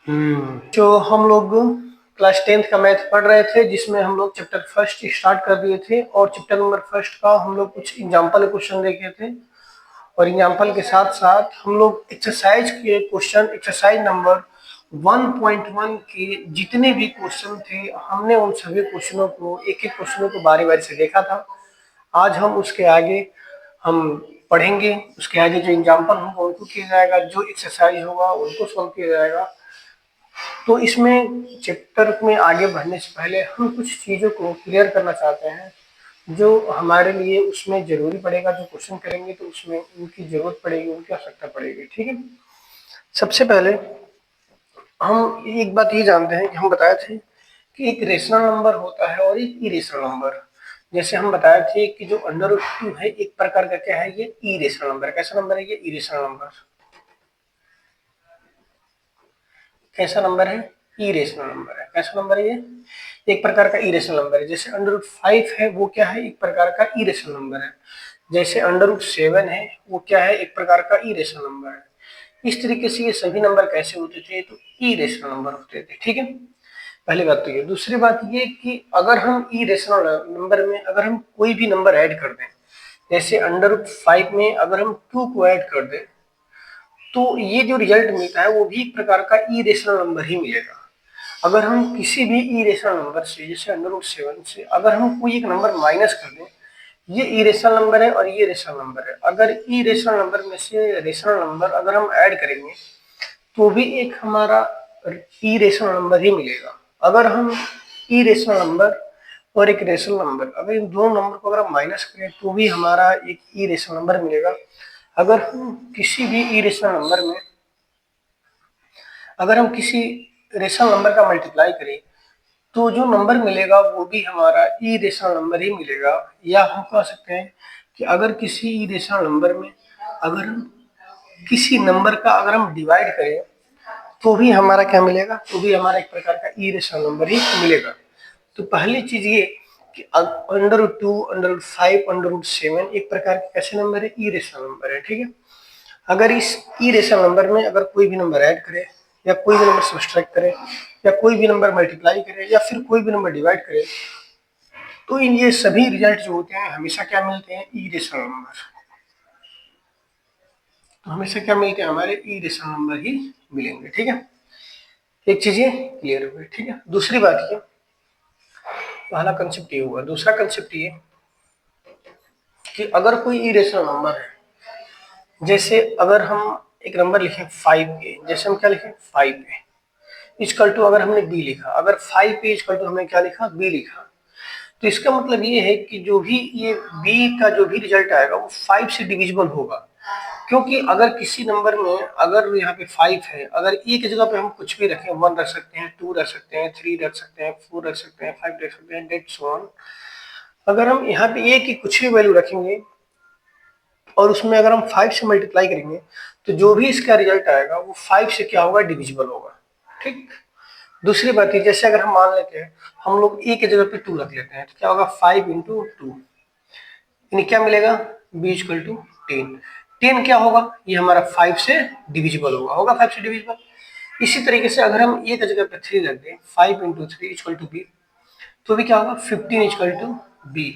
जो हम लोग क्लास 10th का मैथ पढ़ रहे थे, जिसमें हम लोग चैप्टर फर्स्ट स्टार्ट कर दिए थे और चैप्टर नंबर फर्स्ट का हम लोग कुछ एग्जाम्पल क्वेश्चन देखे थे और एग्जाम्पल के साथ साथ हम लोग एक्सरसाइज के क्वेश्चन, एक्सरसाइज नंबर 1.1 के जितने भी क्वेश्चन थे हमने उन सभी क्वेश्चनों को एक एक क्वेश्चनों को बारी बारी से देखा था। आज हम उसके आगे हम पढ़ेंगे, उसके आगे जो एग्जाम्पल होगा उनको किया जाएगा, जो एक्सरसाइज होगा उनको सॉल्व किया जाएगा। तो इसमें चैप्टर में आगे बढ़ने से पहले हम कुछ चीज़ों को क्लियर करना चाहते हैं जो हमारे लिए उसमें जरूरी पड़ेगा। जो क्वेश्चन करेंगे तो उसमें उनकी जरूरत पड़ेगी, उनकी आवश्यकता पड़ेगी। ठीक है, सबसे पहले हम एक बात ये जानते हैं कि हम बताए थे कि एक रेशनल नंबर होता है और एक इरेशनल नंबर। जैसे हम बताए थे कि जो अंडर रूट 2 है एक प्रकार का क्या है, ये इरेशनल नंबर है। कैसा नंबर है ये? Irrational number. कैसा नंबर है? इरेशनल नंबर है। कैसा नंबर है ये? एक प्रकार का इरेशनल नंबर है। जैसे अंडर रूट 5 है वो क्या है? एक प्रकार का इरेशनल नंबर है। जैसे अंडर रूट 7 है वो क्या है? एक प्रकार का इरेशनल नंबर है। इस तरीके से ये सभी नंबर कैसे होते थे? तो इरेशनल नंबर होते थे। ठीक है, पहली बात तो ये। दूसरी बात ये कि अगर हम इरेशनल नंबर में अगर हम कोई भी नंबर ऐड कर दें, जैसे अंडर रूट 5 में अगर हम 2 को ऐड कर दें तो ये जो रिजल्ट मिलता है वो भी एक प्रकार का इरेशनल नंबर ही मिलेगा। अगर हम किसी भी इरेशनल नंबर से, जैसे अंडर रूट 7 से अगर हम कोई एक नंबर माइनस कर दें, ये इरेशनल नंबर है और ये रेशनल नंबर है। अगर इरेशनल नंबर में से रेशनल नंबर अगर हम ऐड करेंगे तो भी एक हमारा इरेशनल नंबर ही मिलेगा। अगर हम इरेशनल नंबर और एक रेशनल नंबर, अगर इन दोनों नंबर को अगर हम माइनस करें तो भी हमारा एक इरेशनल नंबर मिलेगा। अगर हम किसी भी इरेशनल नंबर में अगर हम किसी रेशनल नंबर का मल्टीप्लाई करें तो जो नंबर मिलेगा वो भी हमारा इरेशनल नंबर ही मिलेगा। या हम कह सकते हैं कि अगर किसी इरेशनल नंबर में अगर हम किसी नंबर का अगर हम डिवाइड करें तो भी हमारा क्या मिलेगा? तो भी हमारा एक प्रकार का इरेशनल नंबर ही मिलेगा। तो पहली चीज ये कि under root 2, under root 5, under root 7 एक प्रकार के कैसे नंबर है? इरेशनल नंबर है। ठीक है, अगर इस इरेशनल नंबर में अगर कोई भी नंबर ऐड करे या कोई भी नंबर सब्सट्रैक्ट करे या कोई भी नंबर मल्टीप्लाई करे या फिर कोई भी नंबर डिवाइड करे तो इन ये सभी रिजल्ट जो होते हैं हमेशा क्या मिलते हैं? Irrational number. तो हमेशा क्या मिलते हैं? हमारे इरेशनल नंबर ही मिलेंगे। ठीक है, एक चीज ये क्लियर हो गई। ठीक है, दूसरी बात ये, पहला कंसेप्ट ये हुआ। दूसरा कंसेप्ट ये कि अगर कोई इरेशनल नंबर है, जैसे अगर हम एक नंबर लिखें 5a, जैसे हम क्या लिखें 5a इक्वल टू, अगर हमने b लिखा, अगर 5a इक्वल टू हमने क्या लिखा? b लिखा, तो इसका मतलब ये है कि जो भी ये b का जो भी रिजल्ट आएगा वो 5 से डिविजिबल होगा। क्योंकि अगर किसी नंबर में अगर यहाँ पे 5 है, अगर ए की जगह पे हम कुछ भी रखें, 1 रख सकते हैं, 2 रख सकते हैं, 3 रख सकते हैं, 4 रख सकते हैं, 5 रख सकते हैं, डेट सो ऑन। अगर हम यहाँ पे ए की कुछ भी वैल्यू रखेंगे और उसमें अगर हम 5 से मल्टीप्लाई करेंगे तो जो भी इसका रिजल्ट आएगा वो 5 से क्या होगा? डिविजिबल होगा। ठीक, दूसरी बात है, जैसे अगर हम मान लेते हैं हम लोग ए की जगह पे 2 रख लेते हैं तो क्या होगा? 5 इंटू 2, यानी क्या मिलेगा? b equal to 10। 10 क्या होगा? ये हमारा 5 से डिविजिबल होगा। होगा 5 से डिविजिबल। इसी तरीके से अगर हम ए की जगह पे 3 रख दें, 5 इंटू 3 इक्वल टू बी, तो भी क्या होगा? 15 इक्वल टू बी,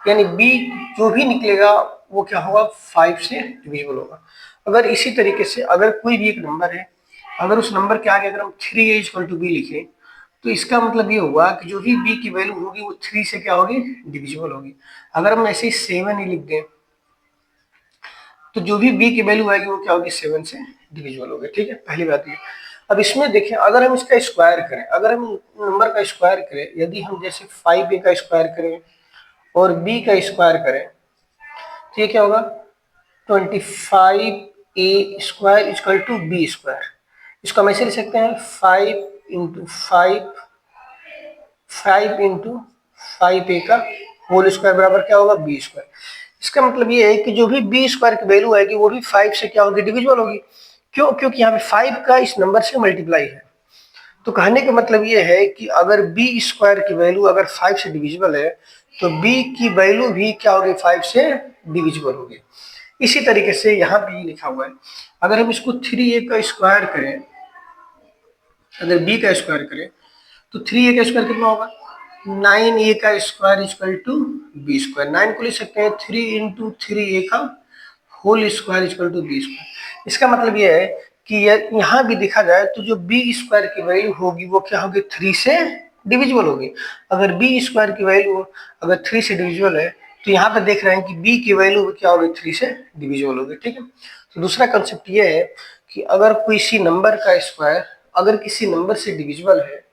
यानी बी जो भी निकलेगा वो क्या होगा? 5 से डिविजिबल होगा। अगर इसी तरीके से अगर कोई भी एक नंबर है, अगर उस नंबर के आगे अगर हम 3a इक्वल टू बी लिखें तो इसका मतलब ये होगा कि जो भी b की वैल्यू होगी वो 3 से क्या होगी? डिविजिबल होगी। अगर हम ऐसे ही 7 ही लिख दें तो जो भी b की वैल्यू आएगी वो क्या होगी? 7 से डिविजिबल होगी। ठीक है, पहली बात ये। अब इसमें देखें, अगर हम इसका स्क्वायर करें, अगर हम नंबर का स्क्वायर करें, यदि हम जैसे 5a का स्क्वायर करें और b का स्क्वायर करें तो ये क्या होगा? 25a square equal to b square. इसको हम ऐसे लिख सकते हैं 5 इंटू 5a का होल स्क्वायर बराबर क्या होगा? B square. इसका मतलब ये है कि जो भी बी स्क्वायर की वैल्यू आएगी वो भी 5 से क्या होगी? डिविजिबल होगी। क्यों? क्योंकि यहाँ पे 5 का इस नंबर से मल्टीप्लाई है। तो कहने का मतलब ये है कि अगर बी स्क्वायर की वैल्यू अगर 5 से डिविजिबल है तो बी की वैल्यू भी क्या होगी? 5 से डिविजिबल होगी। इसी तरीके से यहाँ पे ये लिखा हुआ है, अगर हम इसको 3a का स्क्वायर करें अगर b का स्क्वायर करें तो 3a का स्क्वायर कितना होगा, 9a का square equal to b square. 9 को लिख सकते हैं 3 इंटू 3a का whole square equal to b square. इसका मतलब ये है कि यहाँ भी देखा जाए तो जो बी स्क्वायर की वैल्यू होगी वो क्या होगी, 3 से डिविजिबल होगी। अगर बी स्क्वायर की वैल्यू अगर 3 से डिविजिबल है तो यहाँ पे देख रहे हैं कि बी की वैल्यू क्या होगी, 3 से डिविजिबल होगी। ठीक है, तो दूसरा कंसेप्ट ये है कि अगर किसी नंबर का स्क्वायर अगर किसी नंबर से डिविजिबल है,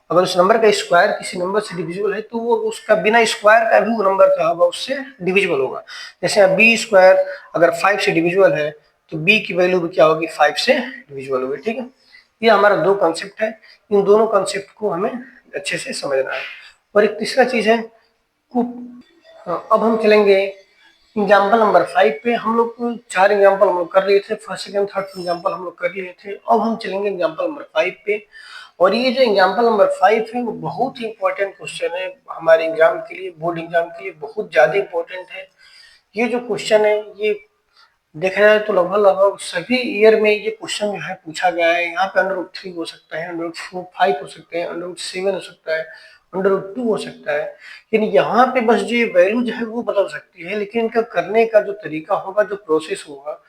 अगर उस नंबर का स्क्वायर किसी नंबर से डिविजिबल है तो वो उसका बिना स्क्वायर का भी वो नंबर क्या होगा, उससे डिविजिबल होगा। जैसे अब बी स्क्वायर अगर 5 से डिविजिबल है तो बी की वैल्यू भी क्या होगी, 5 से डिविजिबल होगी। ठीक है, ये हमारा दो कंसेप्ट है, इन दोनों कंसेप्ट को हमें अच्छे से समझना है। और एक तीसरा चीज है अब हम चलेंगे एग्जाम्पल नंबर 5 पे। हम लोग 4 एग्जाम्पल हम लोग कर लिए थे, फर्स्ट सेकंड थर्ड एग्जाम्पल हम लोग कर लिए थे। अब हम चलेंगे एग्जाम्पल नंबर 5 पे। और ये जो एग्जाम्पल नंबर 5 है वो बहुत ही इंपॉर्टेंट क्वेश्चन है हमारे एग्जाम के लिए, बोर्ड एग्जाम के लिए बहुत ज्यादा इंपॉर्टेंट है। ये जो क्वेश्चन है ये देखा जाए तो लगभग लगभग सभी ईयर में ये क्वेश्चन जो है पूछा गया है। यहाँ पे √3 हो सकता है, √5 हो सकते हैं, √7 हो सकता है, √2 हो सकता है। यानी यहाँ पे बस जो वैल्यू जो है वो बदल सकती है, लेकिन इनका करने का जो तरीका होगा, जो प्रोसेस होगा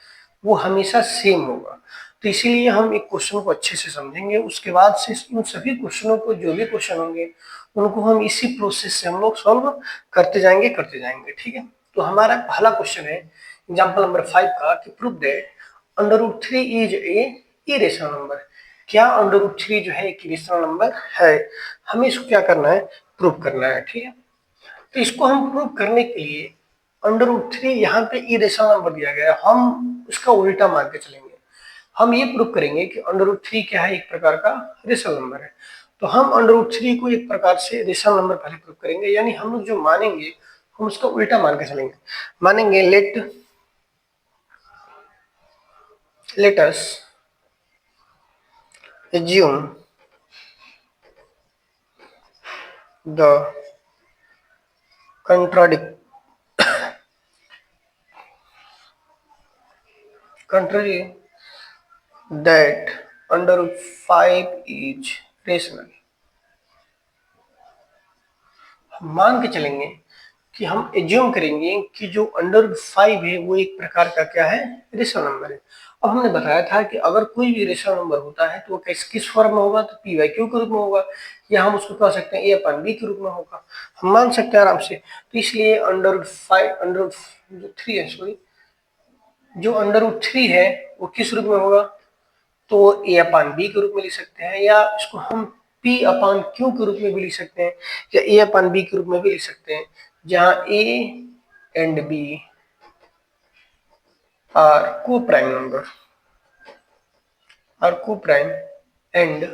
वो हमेशा सेम होगा। तो इसीलिए हम एक क्वेश्चन को अच्छे से समझेंगे, उसके बाद से उन सभी क्वेश्चनों को जो भी क्वेश्चन होंगे उनको हम इसी प्रोसेस से हम लोग सॉल्व करते जाएंगे। ठीक है, तो हमारा पहला क्वेश्चन है एग्जाम्पल नंबर 5 का कि prove that √3 is a irrational number. क्या √3 जो है एक इरेशनल नंबर है, हमें इसको क्या करना है, प्रूव करना है। ठीक है, तो इसको हम प्रूव करने के लिए √3 यहाँ पे इरेशनल नंबर दिया गया है, हम उसका उल्टा मान के चलेंगे। हम ये प्रूव करेंगे कि √3 क्या है, एक प्रकार का रेशनल नंबर है। तो हम √3 को एक प्रकार से रेशनल नंबर पहले प्रूव करेंगे, यानी हम लोग जो मानेंगे हम उसका उल्टा मान के चलेंगे। मानेंगे let us assume the contrary that √5 is rational। हम मान के चलेंगे कि हम एज्यूम करेंगे कि जो √5 है वो एक प्रकार का क्या है, रेशनल नंबर है। अब हमने बताया था कि अगर कोई भी रेशनल नंबर होता है तो वो किस फॉर्म में होगा, तो p/q के रूप में होगा, या हम उसको कह सकते हैं a/b के रूप में होगा। हम मान सकते हैं आराम से। तो इसलिए √3 है, सॉरी, जो √3 है वो किस रूप में होगा, तो a/b के रूप में लिख सकते हैं, या इसको हम p/q के रूप में भी लिख सकते हैं, या a/b के रूप में भी लिख सकते हैं, जहां a and b are coprime number and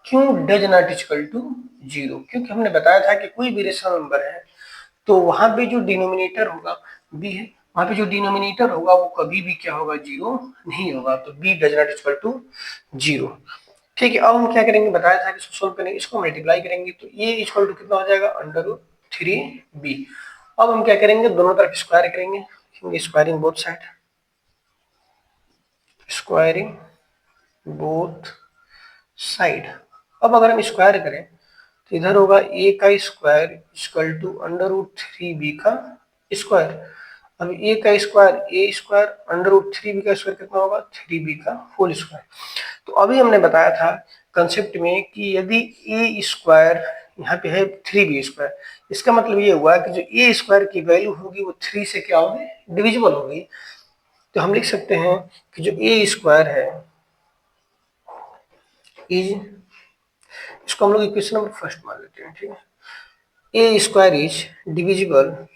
q does not equal to 0। क्योंकि हमने बताया था कि कोई भी रेशनल नंबर है तो वहां पे जो डिनोमिनेटर होगा b है, वहां पे जो डिनोमिनेटर होगा वो कभी भी क्या होगा, 0 नहीं होगा। तो b does not equal to 0। ठीक है, अब हम क्या करेंगे, बताया था कि इसको सोल्व करेंगे, इसको मल्टीप्लाई करेंगे तो ये इक्वल टू कितना हो जाएगा, √3b। अब हम क्या करेंगे, दोनों तरफ स्क्वायर करेंगे, squaring both side, squaring both side. अब अगर हम स्क्वायर करें तो इधर होगा a का स्क्वायर इक्वल टू √3b का स्क्वायर। अब a का स्क्वायर a स्क्वायर, √3b का स्क्वायर कितना होगा, 3b का होल स्क्वायर। तो अभी हमने बताया था कंसेप्ट में कि यदि a स्क्वायर यहाँ पे है 3b स्क्वायर, इसका मतलब ये हुआ कि जो a स्क्वायर की वैल्यू होगी वो 3 से क्या होगी, डिविजिबल होगी। तो हम लिख सकते हैं कि जो a स्क्वायर है इज, इसको हम लोग इक्वेशन नंबर फर्स्ट मान लेते हैं। ठीक है, a square is divisible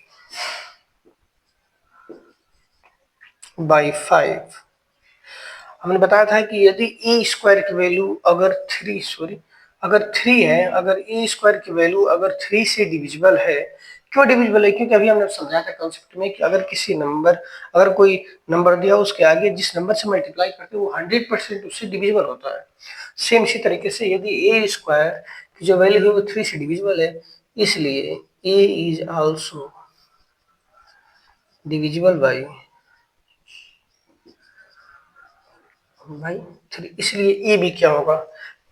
by 5। हमने बताया था कि यदि ए स्क्वायर की वैल्यू अगर 3 है, अगर ए स्क्वायर की वैल्यू अगर 3 से डिविजिबल है, क्यों डिविजिबल है, क्योंकि अभी हमने समझाया था कंसेप्ट में कि अगर किसी नंबर, अगर कोई नंबर दिया उसके आगे जिस नंबर से मल्टीप्लाई करते हैं वो 100% उससे डिविजिबल होता है। सेम इसी तरीके से यदि ए स्क्वायर की जो वैल्यू है वो 3 से डिविजिबल है, इसलिए ए इज आल्सो डिविजिबल बाई भाई 3, इसलिए ए भी क्या होगा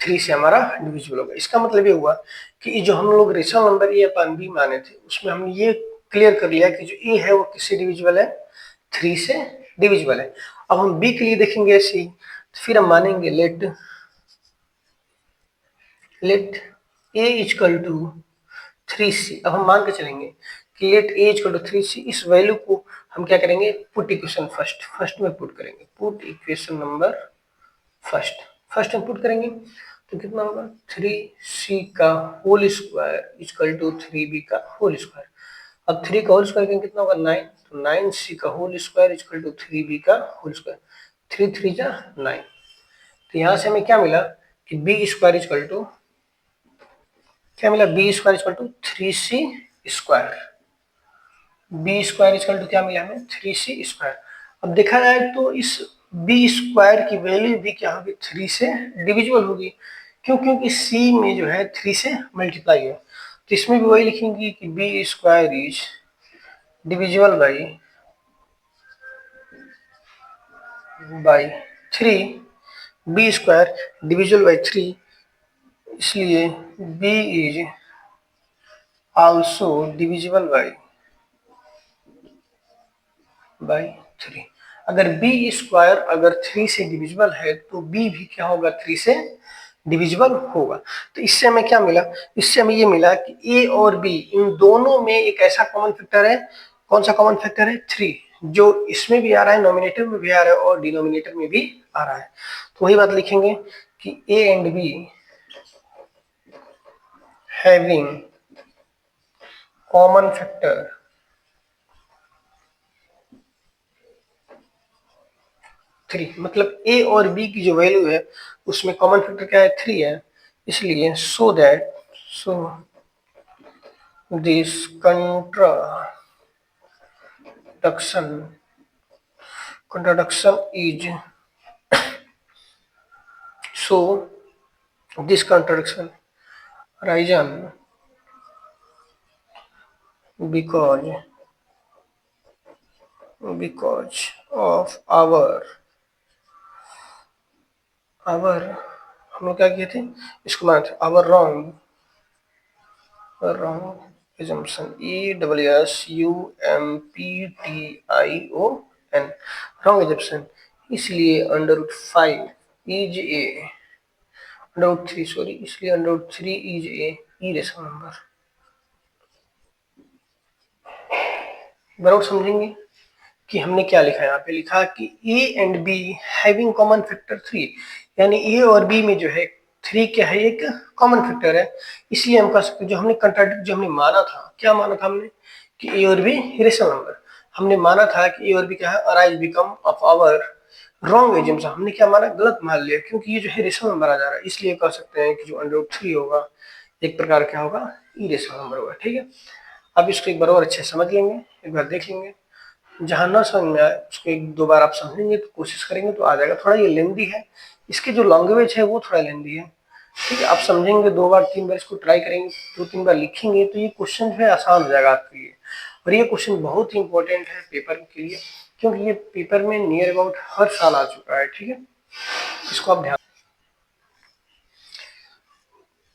3 से हमारा डिविजिबल होगा। इसका मतलब ये हुआ कि जो हम लोग rational number a upon b माने थे उसमें हमने ये क्लियर कर लिया कि जो ए है वो किससे डिविजिबल है 3 से डिविजिबल है। अब हम बी के लिए देखेंगे ऐसे ही, तो फिर हम मानेंगे late A is equal to 3c। अब हम मान के चलेंगे कि late A is equal to 3c। इस वैल्यू को हम क्या करेंगे पुट इक्वेशन फर्स्ट में पुट करेंगे, पुट इक्वेशन नंबर फर्स्ट में पुट करेंगे तो कितना होगा 3c का whole square is equal to 3b का होल स्क्वायर। अब 3 का होल स्क्वायर करेंगे कितना होगा 9, तो 9c का whole square is equal to 3b का होल स्क्वायर, 3 3 जा 9। तो यहाँ से हमें क्या मिला कि बी स्क्वायर इजकल टू क्या मिला, b square is equal to 3c स्क्वायर। बी स्क्वायर इजकल टू क्या मिला हमें 3c स्क्वायर। अब देखा जाए तो इस बी स्क्वायर की वैल्यू भी क्या होगी 3 से डिविजिबल होगी, क्यों, क्योंकि सी में जो है 3 से मल्टीप्लाई है। तो इसमें भी वही लिखेंगे कि b square is divisible by 3, b square divisible by 3, इसलिए b is also divisible by 3। अगर बी स्क्वायर अगर 3 से डिविजिबल है तो बी भी क्या होगा 3 से डिविजिबल होगा। तो इससे हमें क्या मिला, इससे हमें ये मिला कि ए और बी इन दोनों में एक ऐसा कॉमन फैक्टर है, कौन सा कॉमन फैक्टर है 3, जो इसमें भी आ रहा है, नोमिनेटर में भी आ रहा है और डिनोमिनेटर में भी आ रहा है। तो वही बात लिखेंगे कि ए and be having common factor 3, मतलब ए और बी की जो वैल्यू है उसमें कॉमन फैक्टर क्या है 3 है। इसलिए so this contradiction is so this contradiction arisen because of our हम लोग क्या किए थे, इसको माने थे our wrong assumption, ESSUMPTION wrong assumption। इसलिए under root 5 is a under root 3 sorry, इसलिए under root 3 is a irrational number. बराबर समझेंगे कि हमने क्या लिखा है, यहाँ पे लिखा कि ए and be having common factor 3, यानी ए और बी में जो है 3 क्या है एक कॉमन फैक्टर है। इसलिए हम कह सकते जो हमने कंट्राडिक्ट जो हमने माना था, क्या माना था हमने कि ए और बी रेशनल नंबर, हमने माना था कि ए और बी क्या है arise because of our wrong assumption. हमने क्या माना गलत मान लिया, क्योंकि ये जो है रेशनल नंबर आ जा रहा है, इसलिए कह सकते हैं कि जो अंडर रूट 3 होगा एक प्रकार क्या होगा इरेशनल नंबर होगा। ठीक है, अब इसको एक बार और अच्छे से समझ लेंगे, एक बार देख लेंगे, जहां ना समझ में आए उसको एक दो बार आप समझेंगे तो कोशिश करेंगे तो आ जाएगा। थोड़ा ये लेंदी है, इसकी जो लैंग्वेज है वो थोड़ा लेंदी है। ठीक है, आप समझेंगे 2 बार 3 बार इसको ट्राई करेंगे, 2-3 बार लिखेंगे तो ये क्वेश्चन जो है आसान हो जाएगा आपके लिए। और ये क्वेश्चन बहुत ही इंपॉर्टेंट है पेपर के लिए, क्योंकि ये पेपर में नियर अबाउट हर साल आ चुका है। ठीक है, इसको आप ध्यान।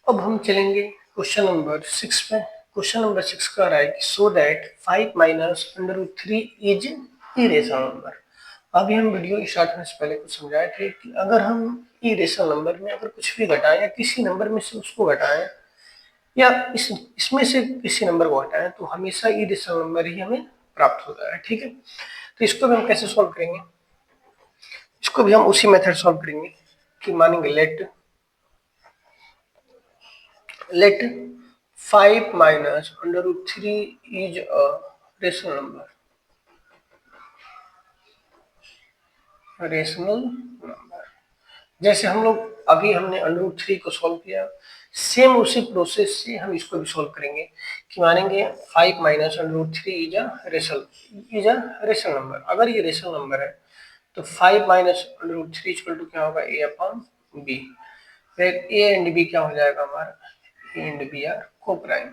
अब हम चलेंगे क्वेश्चन नंबर 6 पे। क्वेश्चन नंबर 6 का रहा है कि so that 5 minus under root 3 is irrational number. अभी हम वीडियो स्टार्ट होने से पहले कुछ समझाए थे कि अगर हम इरेशनल नंबर में अगर कुछ भी घटाएं या किसी नंबर में से उसको घटाएं या इसमें से किसी नंबर को हटाएं तो हमेशा इरेशनल नंबर ही हमें प्राप्त होता है। ठीक है, तो इसको भी हम कैसे सॉल्व करेंगे, इसको भी हम उसी मेथड सॉल्व करेंगे कि मानेंगे let 5 minus under root 3 is a rational number, जैसे हम लोग अभी हमने अंडर रूट 3 को सॉल्व किया, सेम उसी प्रोसेस से हम इसको भी सॉल्व करेंगे कि मानेंगे 5 minus under root 3 is a rational number. अगर ये रेशनल नंबर है तो 5 minus under root 3 equal to क्या होगा a अपॉन b। फिर a एंड b क्या हो जाएगा हमारा, a and b are coprime,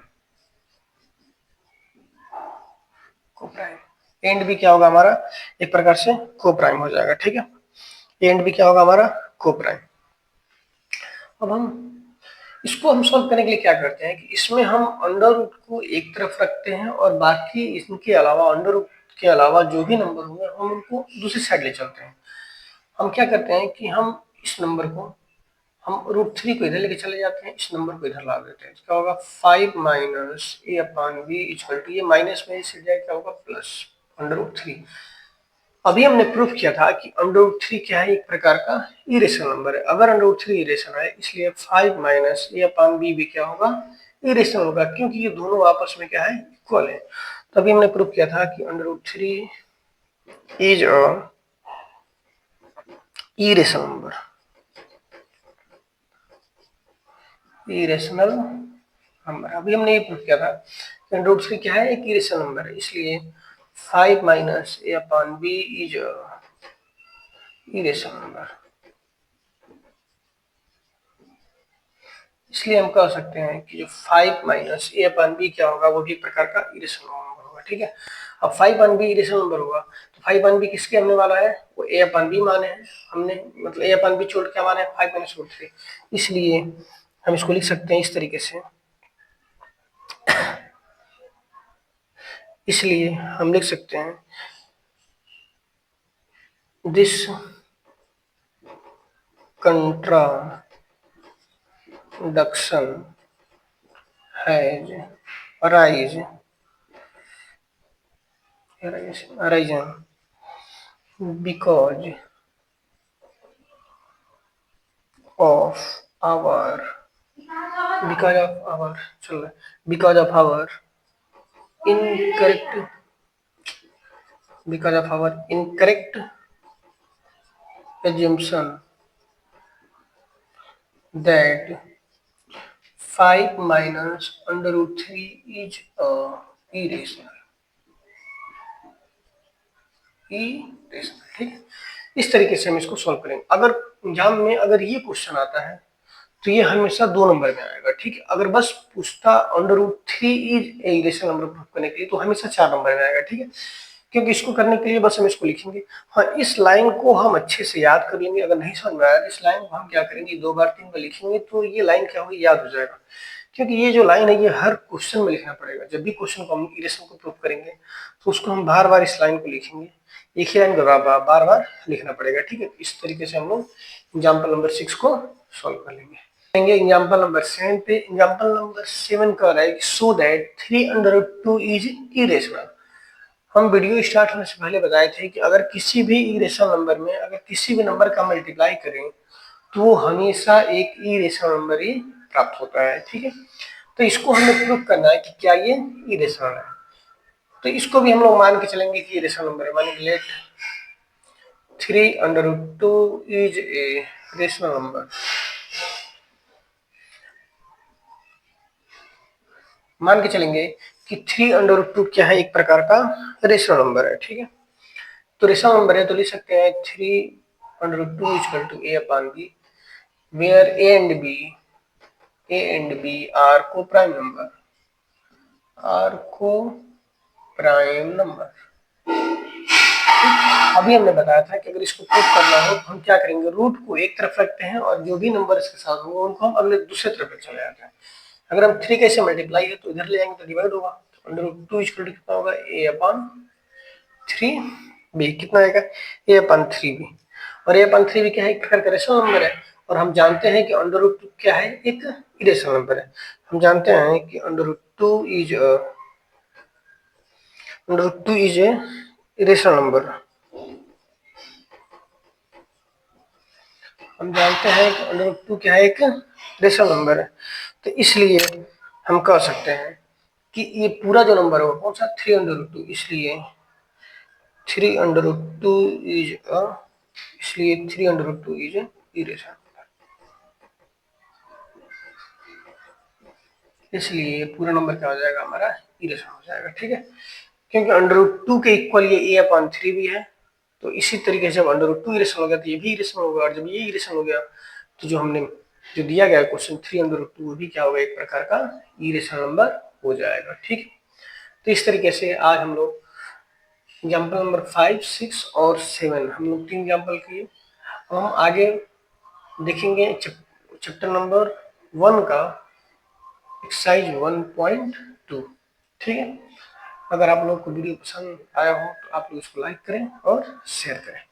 coprime and भी क्या होगा हमारा एक प्रकार से कोप्राइम हो जाएगा। ठीक है, ए एंड बी क्या होगा हमारा कोप्राइम। अब इसको हम सॉल्व करने के लिए क्या करते हैं कि इसमें हम अंडर रूट को एक तरफ रखते हैं और बाकी इनके अलावा अंडर रूट के अलावा जो भी नंबर होंगे हम उनको दूसरी साइड ले चलते हैं। हम क्या करते हैं कि हम इस नंबर को हम √3 को इधर लेके चले जाते हैं, इस नंबर को इधर ला देते हैं। क्या होगा 5 minus a upon b equal to, ये माइनस में से जाए क्या होगा प्लस √3। अभी हमने प्रूफ किया था कि √3 क्या है, एक प्रकार का इरेशनल नंबर है। अगर √3 इरेशनल है इसलिए 5 माइनस ए अपॉन बी भी क्या होगा इरेशनल होगा, क्योंकि ये दोनों आपस में क्या है इक्वल है। तभी हमने प्रूफ किया था कि √3 is a irrational number, irrational number. अभी हमने ये प्रूफ किया था कि √3 क्या है एक इरेशनल नंबर है, इसलिए 5 minus a upon b is irrational number. इसलिए हम कह सकते हैं कि जो 5 माइनस ए अपॉन बी क्या होगा वो भी एक प्रकार का इरेशनल नंबर होगा। ठीक है, अब 5 अपॉन बी इरेशनल नंबर होगा तो 5 अपॉन बी किसके हमने वाला है, वो ए अपॉन बी माने हैं हमने, मतलब ए अपॉन बी छोड़ क्या माने 5 माइनस √3। इसलिए हम इसको लिख सकते हैं इस तरीके से, इसलिए हम लिख सकते हैं this contradiction has arisen because of our because of our incorrect assumption that 5 minus √3 is irrational। ठीक, इस तरीके से हम इसको सॉल्व करेंगे। अगर एग्जाम में अगर ये क्वेश्चन आता है तो ये हमेशा 2 नंबर में आएगा। ठीक है, अगर बस पूछता √3 is a irrational number proof करने के लिए तो हमेशा 4 नंबर में आएगा। ठीक है, क्योंकि इसको करने के लिए बस हम इसको लिखेंगे। हाँ, इस लाइन को हम अच्छे से याद कर लेंगे। अगर नहीं समझ में आया इस लाइन को हम क्या करेंगे 2 बार 3 बार लिखेंगे तो ये लाइन क्या होगी याद हो जाएगा। क्योंकि ये जो लाइन है ये हर क्वेश्चन में लिखना पड़ेगा। जब भी क्वेश्चन को हम इरेशन को प्रूफ करेंगे तो उसको हम बार बार इस लाइन को लिखेंगे, एक ही लाइन को बार बार लिखना पड़ेगा। ठीक है, इस तरीके से हम लोग एग्जाम्पल नंबर 6 को सॉल्व कर लेंगे। एग्जाम्पल नंबर 7 पे, एग्जाम्पल नंबर 7 कह रहा है सो दैट 3√2 इज इरेशनल। हम वीडियो स्टार्ट होने से पहले बताए थे कि अगर किसी भी इरेशनल नंबर में अगर किसी भी नंबर का मल्टीप्लाई करें तो वो हमेशा एक इरेशनल नंबर ही प्राप्त होता है। ठीक है, तो इसको हमें प्रूव करना है कि क्या ये इरेशनल है। तो इसको भी हम लोग मान के चलेंगे कि इरेशनल नंबर है। माने let 3√2 is a rational number. मान के चलेंगे कि 3√2 क्या है एक प्रकार का रेशनल नंबर है। ठीक है, तो रेशनल नंबर है तो लिख सकते हैं 3√2 equal to a upon b where a and b are coprime number, अभी हमने बताया था कि अगर इसको प्रूफ करना हो तो हम क्या करेंगे, रूट को एक तरफ रखते हैं और जो भी नंबर इसके साथ होंगे उनको हम अगले दूसरे तरफ चले जाते हैं। अगर हम 3 कैसे मल्टीप्लाई है तो इधर ले जाएंगे तो डिवाइड होगा, तो √2 इक्वल टू कितना होगा ए अपॉन 3 बी, कितना आएगा ए अपॉन 3 बी। और ए अपॉन 3 बी क्या है एक प्रकार का रेशनल नंबर है और हम जानते हैं कि √2 क्या है एक इरेशनल नंबर है। हम जानते हैं कि √2 इज ए इरेशनल नंबर। हम जानते हैं कि √2 क्या है एक रेशनल नंबर है, तो इसलिए हम कह सकते हैं कि ये पूरा जो नंबर है वो कौन सा 3√2, इसलिए 3√2 इज अ, इसलिए 3√2 इज इरेशनल, इसलिए पूरा नंबर क्या हो जाएगा हमारा इरेशनल हो जाएगा। ठीक है, क्योंकि √2 के इक्वल ये ए अपॉन 3 भी है, तो इसी तरीके से जब √2 इरेशनल हो गया तो ये भी इरेशनल होगा, और जब ये इरेशनल हो गया तो जो हमने जो दिया गया क्वेश्चन 3√2 वो भी क्या होगा एक प्रकार का इरेशनल नंबर हो जाएगा। ठीक है, तो इस तरीके से आज हम लोग एग्जाम्पल नंबर 5, 6 और 7 हम लोग 3 एग्जाम्पल किए। हम आगे देखेंगे चैप्टर नंबर 1 का एक्सरसाइज 1.2। ठीक है, अगर आप लोग को वीडियो पसंद आया हो तो आप लोग इसको लाइक करें और शेयर करें।